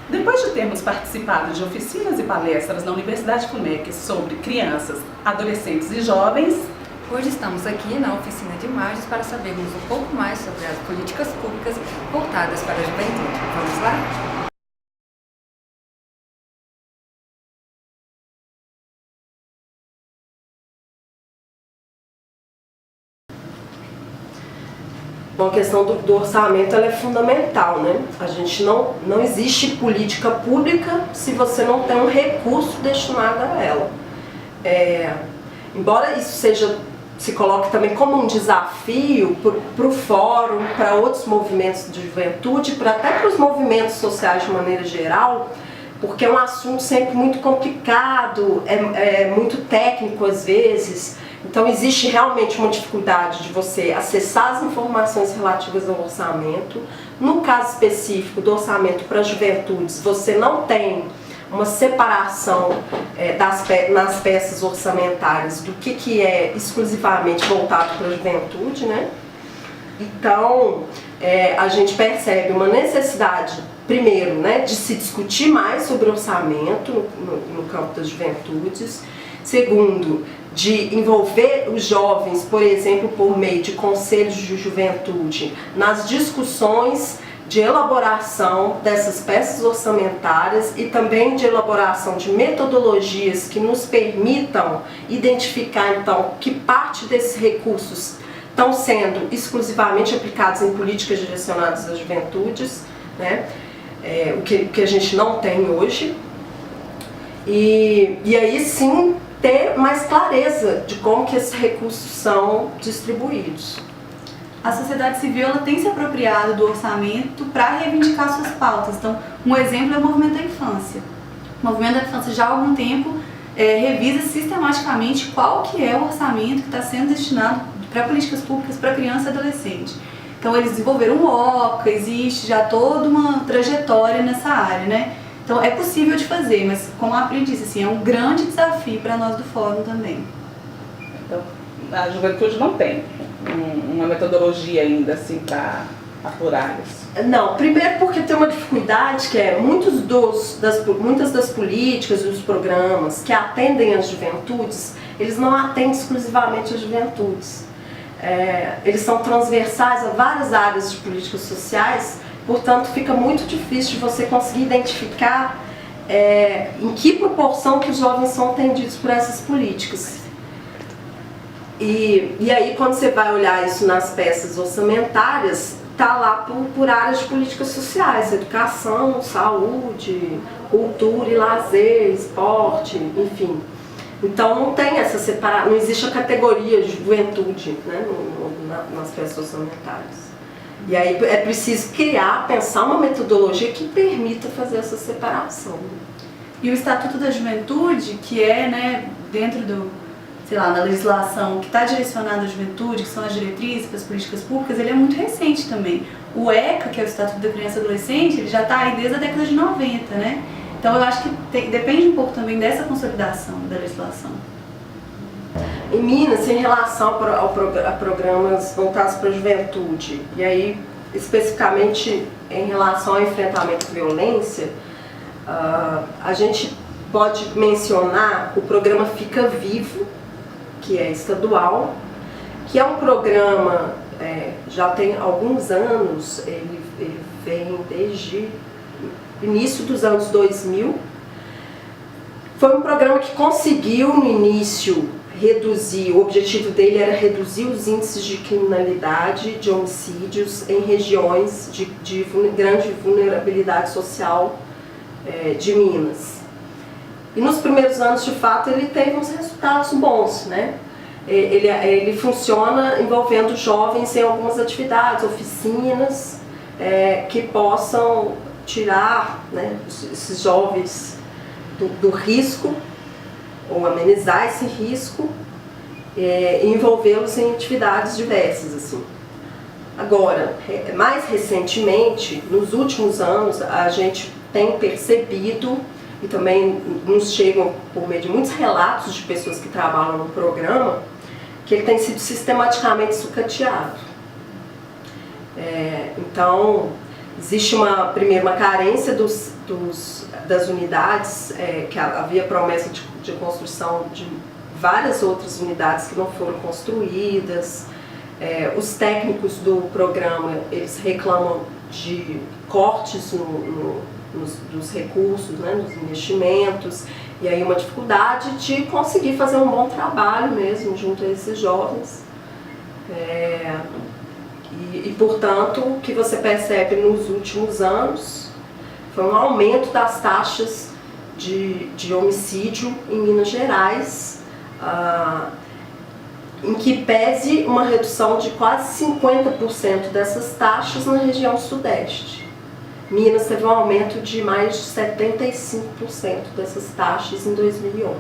Depois de termos participado de oficinas e palestras na Universidade FUMEC sobre crianças, adolescentes e jovens, hoje estamos aqui na oficina de imagens para sabermos um pouco mais sobre as políticas públicas voltadas para a juventude. Vamos lá? Bom, a questão do orçamento ela é fundamental, né? A gente não existe política pública se você não tem um recurso destinado a ela. Embora isso se coloque também como um desafio para o fórum, para outros movimentos de juventude, até para os movimentos sociais de maneira geral, porque é um assunto sempre muito complicado, muito técnico às vezes. Então existe realmente uma dificuldade de você acessar as informações relativas ao orçamento. No caso específico do orçamento para juventudes, você não tem uma separação nas peças orçamentárias do que é exclusivamente voltado para a juventude, né? Então a gente percebe uma necessidade, primeiro, né, de se discutir mais sobre orçamento no campo das juventudes. Segundo, de envolver os jovens, por exemplo, por meio de conselhos de juventude, nas discussões de elaboração dessas peças orçamentárias e também de elaboração de metodologias que nos permitam identificar, então, que parte desses recursos estão sendo exclusivamente aplicados em políticas direcionadas às juventudes, né? O que a gente não tem hoje. E aí sim ter mais clareza de como que esses recursos são distribuídos. A sociedade civil ela tem se apropriado do orçamento para reivindicar suas pautas. Então, um exemplo é o movimento da infância. O movimento da infância já há algum tempo revisa sistematicamente qual que é o orçamento que está sendo destinado para políticas públicas para criança e adolescente. Então, eles desenvolveram o OCA, existe já toda uma trajetória nessa área, né? Então é possível de fazer, mas como a Pri disse, assim, é um grande desafio para nós do Fórum também. Então, a juventude não tem uma metodologia ainda assim para apurar isso. Não, primeiro porque tem uma dificuldade que é muitas das políticas e dos programas que atendem as juventudes, eles não atendem exclusivamente as juventudes. Eles são transversais a várias áreas de políticas sociais. Portanto, fica muito difícil de você conseguir identificar em que proporção que os jovens são atendidos por essas políticas. E aí, quando você vai olhar isso nas peças orçamentárias, está lá por áreas de políticas sociais, educação, saúde, cultura e lazer, esporte, enfim. Então, não tem essa separação, não existe a categoria de juventude, né, nas peças orçamentárias. E aí é preciso pensar uma metodologia que permita fazer essa separação. E o Estatuto da Juventude, que é, né, dentro da legislação que está direcionada à juventude, que são as diretrizes para as políticas públicas, ele é muito recente também. O ECA, que é o Estatuto da Criança e Adolescente, ele já está aí desde a década de 90, né? Então eu acho que depende um pouco também dessa consolidação da legislação. Em Minas, em relação a programas voltados para a juventude, e aí especificamente em relação ao enfrentamento à violência, a gente pode mencionar o programa Fica Vivo, que é estadual, que é um programa, já tem alguns anos, ele vem desde o início dos anos 2000. Foi um programa que conseguiu no início o objetivo dele era reduzir os índices de criminalidade, de homicídios em regiões de grande vulnerabilidade social de Minas. E nos primeiros anos, de fato, ele teve uns resultados bons, né? Ele funciona envolvendo jovens em algumas atividades, oficinas, que possam tirar, né, esses jovens do risco, ou amenizar esse risco e envolvê-los em atividades diversas, assim. Agora, mais recentemente, nos últimos anos, a gente tem percebido, e também nos chegam por meio de muitos relatos de pessoas que trabalham no programa, que ele tem sido sistematicamente sucateado. Então, existe primeiro uma carência das unidades, que havia promessa de construção de várias outras unidades que não foram construídas. Os técnicos do programa, eles reclamam de cortes nos recursos, né, nos investimentos, e aí uma dificuldade de conseguir fazer um bom trabalho mesmo junto a esses jovens. Portanto, o que você percebe nos últimos anos foi um aumento das taxas de homicídio em Minas Gerais, em que pese uma redução de quase 50% dessas taxas na região sudeste. Minas teve um aumento de mais de 75% dessas taxas em 2011.